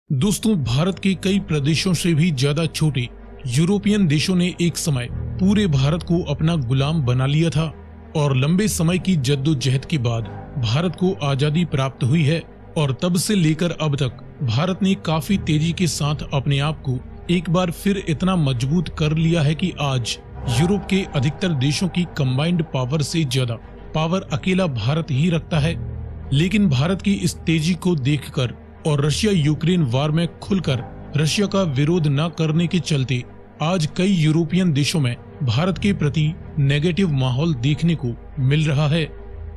दोस्तों, भारत के कई प्रदेशों से भी ज्यादा छोटे यूरोपियन देशों ने एक समय पूरे भारत को अपना गुलाम बना लिया था और लंबे समय की जद्दोजहद के बाद भारत को आजादी प्राप्त हुई है। और तब से लेकर अब तक भारत ने काफी तेजी के साथ अपने आप को एक बार फिर इतना मजबूत कर लिया है कि आज यूरोप के अधिकतर देशों की कंबाइंड पावर से ज्यादा पावर अकेला भारत ही रखता है। लेकिन भारत की इस तेजी को देखकर और रशिया यूक्रेन वार में खुलकर रशिया का विरोध न करने के चलते आज कई यूरोपियन देशों में भारत के प्रति नेगेटिव माहौल देखने को मिल रहा है।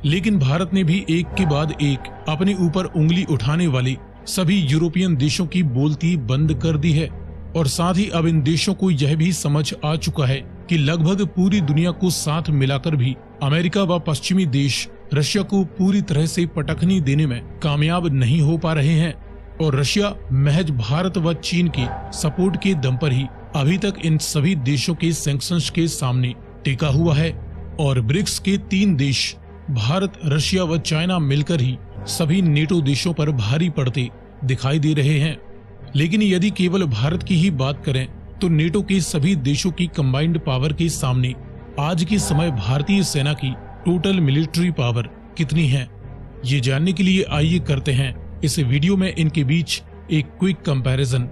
लेकिन भारत ने भी एक के बाद एक अपने ऊपर उंगली उठाने वाले सभी यूरोपियन देशों की बोलती बंद कर दी है। और साथ ही अब इन देशों को यह भी समझ आ चुका है कि लगभग पूरी दुनिया को साथ मिलाकर भी अमेरिका व पश्चिमी देश रशिया को पूरी तरह से पटखनी देने में कामयाब नहीं हो पा रहे हैं। और रशिया महज भारत व चीन के सपोर्ट के दम पर ही अभी तक इन सभी देशों के सैंक्शंस के सामने टिका हुआ है। और ब्रिक्स के 3 देश भारत, रशिया व चाइना मिलकर ही सभी नेटो देशों पर भारी पड़ते दिखाई दे रहे हैं। लेकिन यदि केवल भारत की ही बात करें तो नेटो के सभी देशों की कंबाइंड पावर के सामने आज के समय भारतीय सेना की टोटल मिलिट्री पावर कितनी है, ये जानने के लिए आइए करते हैं इस वीडियो में इनके बीच एक क्विक कंपैरिजन।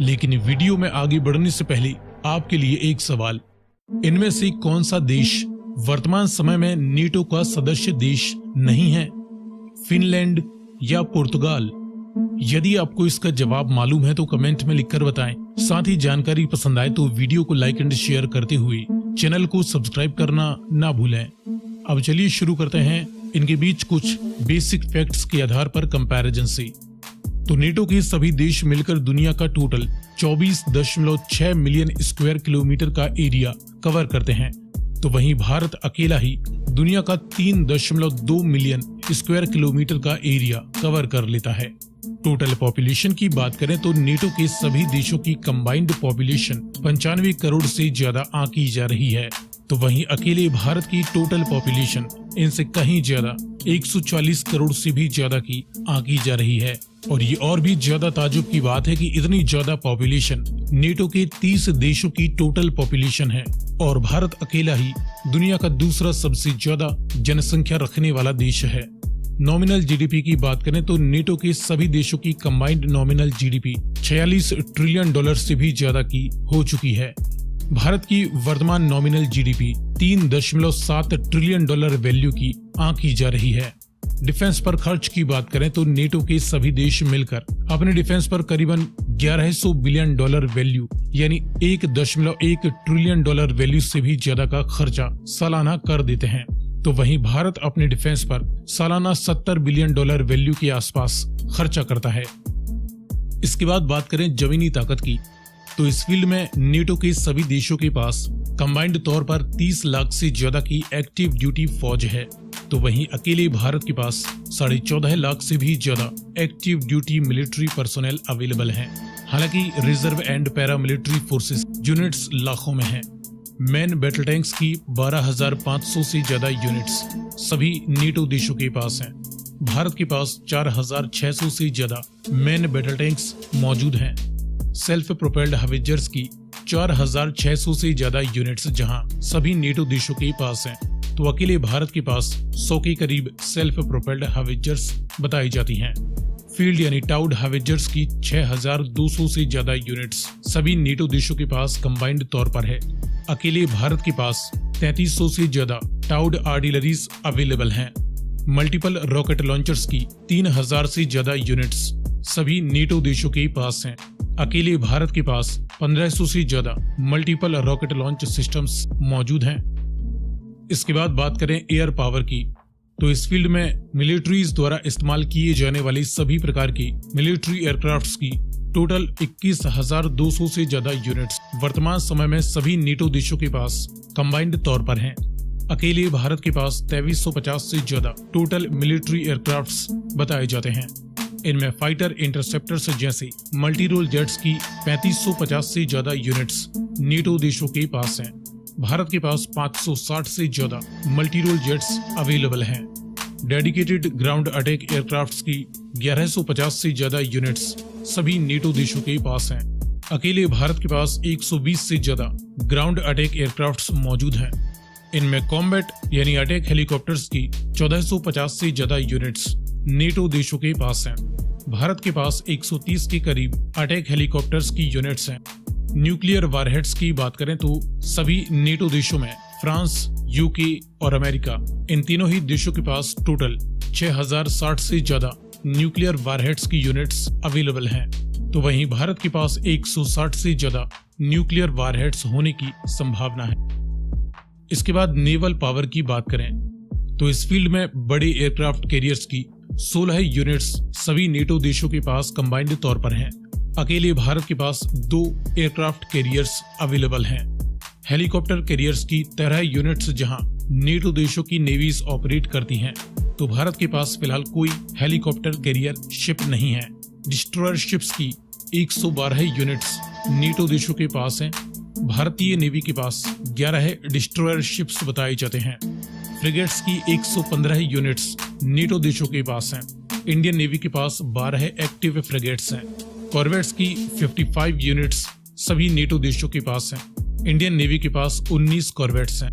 लेकिन वीडियो में आगे बढ़ने से पहले आपके लिए एक सवाल, इनमें से कौन सा देश वर्तमान समय में नेटो का सदस्य देश नहीं है, फिनलैंड या पुर्तगाल? यदि आपको इसका जवाब मालूम है तो कमेंट में लिखकर बताएं। साथ ही जानकारी पसंद आए तो वीडियो को लाइक एंड शेयर करते हुए चैनल को सब्सक्राइब करना ना भूलें। अब चलिए शुरू करते हैं इनके बीच कुछ बेसिक फैक्ट्स के आधार पर कंपैरिजन से। तो नेटो के सभी देश मिलकर दुनिया का टोटल 24.6 मिलियन स्क्वायर किलोमीटर का एरिया कवर करते हैं। तो वहीं भारत अकेला ही दुनिया का 3.2 मिलियन स्क्वायर किलोमीटर का एरिया कवर कर लेता है। टोटल पॉपुलेशन की बात करें तो नेटो के सभी देशों की कंबाइंड पॉपुलेशन 95 करोड़ से ज्यादा आंकी जा रही है। तो वहीं अकेले भारत की टोटल पॉपुलेशन इनसे कहीं ज्यादा 140 करोड़ से भी ज्यादा की आंकी जा रही है। और ये और भी ज्यादा ताज्जुब की बात है कि इतनी ज्यादा पॉपुलेशन नेटो के 30 देशों की टोटल पॉपुलेशन है और भारत अकेला ही दुनिया का दूसरा सबसे ज्यादा जनसंख्या रखने वाला देश है। नॉमिनल जीडीपी की बात करें तो नेटो के सभी देशों की combined nominal GDP 46 trillion dollar से भी ज्यादा की हो चुकी है। भारत की वर्तमान nominal GDP 3.7 trillion dollar value की आंकी जा रही है। डिफेंस पर खर्च की बात करें तो नेटो के सभी देश मिलकर अपने डिफेंस पर करीबन 1100 बिलियन डॉलर वैल्यू यानी 1.1 ट्रिलियन डॉलर वैल्यू से भी ज्यादा का खर्चा सालाना कर देते हैं। तो वहीं भारत अपने डिफेंस पर सालाना 70 बिलियन डॉलर वैल्यू के आसपास खर्चा करता है। इसके बाद बात करें जमीनी ताकत की तो इस फील्ड में नेटो के सभी देशों के पास कंबाइंड तौर पर 30 लाख से ज्यादा की एक्टिव ड्यूटी फौज है। तो वहीं अकेले भारत के पास 14.5 लाख से भी ज्यादा active duty military personnel available हैं। हालांकि reserve and para military forces units लाखों में हैं। मेन बैटल टैंक्स की 12,500 से ज्यादा यूनिट्स सभी नेटो देशों के पास हैं। भारत के पास 4,600 से ज्यादा मेन बैटल टैंक्स मौजूद हैं। सेल्फ प्रोपेल्ड हवेजर्स की 4,600 से ज्यादा यूनिट्स जहां सभी नेटो देशों के पास हैं। तो अकेले भारत के पास 100 के करीब सेल्फ प्रोपेल्ड हवेजर्स बताई जाती हैं। फील्ड यानी टाउड हवेजर्स की 6,200 से ज्यादा यूनिट्स सभी नेटो देशों के पास कंबाइंड तौर पर है। अकेले भारत के पास 3300 से ज्यादा टाउड आर्टिलरीज अवेलेबल हैं। मल्टीपल रॉकेट लॉन्चर्स की 3000 से ज्यादा यूनिट्स सभी नेटो देशों के पास हैं। अकेले भारत के पास 1500 से ज्यादा मल्टीपल रॉकेट लॉन्च सिस्टम्स मौजूद हैं। इसके बाद बात करें एयर पावर की तो इस फील्ड में मिलिट्रीज द्वारा इस्तेमाल किए जाने वाले सभी प्रकार की मिलिट्री एयरक्राफ्ट्स की टोटल 21,200 से ज्यादा यूनिट्स वर्तमान समय में सभी नेटो देशों के पास कंबाइंड तौर पर हैं। अकेले भारत के पास 2350 से ज्यादा टोटल मिलिट्री एयरक्राफ्ट्स बताए जाते हैं। इनमें फाइटर इंटरसेप्टर्स जैसे मल्टी रोल जेट्स की 3550 से ज्यादा यूनिट्स नेटो देशों के पास हैं। भारत के पास 560 से ज्यादा मल्टी रोल जेट्स अवेलेबल हैं। डेडिकेटेड ग्राउंड अटैक एयरक्राफ्ट्स की 1150 से ज्यादा यूनिट्स सभी नेटो देशों के पास हैं। अकेले भारत के पास 120 से ज्यादा ग्राउंड अटैक एयरक्राफ्ट्स मौजूद हैं। इनमें कॉम्बैट यानी अटैक हेलीकॉप्टर्स की 1450 से ज्यादा यूनिट्स नेटो देशों के पास हैं। भारत के पास 130 के करीब अटैक हेलीकॉप्टर्स की यूनिट्स हैं। न्यूक्लियर वारहेड्स की बात करें तो सभी नेटो देशों में फ्रांस, यूके और अमेरिका, इन तीनों ही देशों के पास टोटल 6060 से ज्यादा न्यूक्लियर वारहेड्स की यूनिट्स अवेलेबल हैं। तो वहीं भारत के पास 160 से ज्यादा न्यूक्लियर वारहेड्स होने की संभावना है। इसके बाद नेवल पावर की बात करें तो इस फील्ड में बड़े एयरक्राफ्ट कैरियर्स की 16 यूनिट्स सभी नेटो देशों के पास कंबाइंड तौर पर हैं। अकेले भारत के पास 2 एयरक्राफ्ट कैरियर्स अवेलेबल हैं। हेलीकॉप्टर कैरियर्स की 13 यूनिट्स जहां नेटो देशों की नेवीज ऑपरेट करती हैं, तो भारत के पास फिलहाल कोई हेलीकॉप्टर कैरियर शिप नहीं है। डिस्ट्रॉयर शिप्स की 112 यूनिट्स नेटो देशों के पास हैं। भारतीय नेवी के पास 11 डिस्ट्रॉयर शिप्स बताए जाते हैं। फ्रिगेट्स की 115 यूनिट्स नेटो देशों के पास हैं। इंडियन नेवी के पास 12 एक्टिव फ्रिगेट्स हैं। कॉर्वेट्स की 55 यूनिट्स सभी नेटो देशों के पास हैं। इंडियन नेवी के पास 19 कॉर्वेट्स हैं।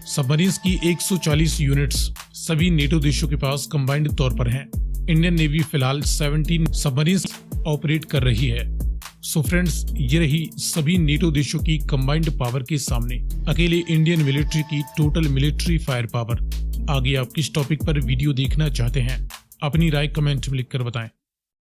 सबमरीन्स की 140 यूनिट्स सभी नेटो देशों के पास कंबाइंड तौर पर हैं। इंडियन नेवी फिलहाल 17 सबमरीन्स ऑपरेट कर रही है। सो फ्रेंड्स, ये रही सभी नेटो देशों की कंबाइंड पावर के सामने अकेले इंडियन मिलिट्री की टोटल मिलिट्री फायर पावर। आगे आप किस टॉपिक पर वीडियो देखना चाहते हैं, अपनी राय कमेंट में लिखकर बताएं।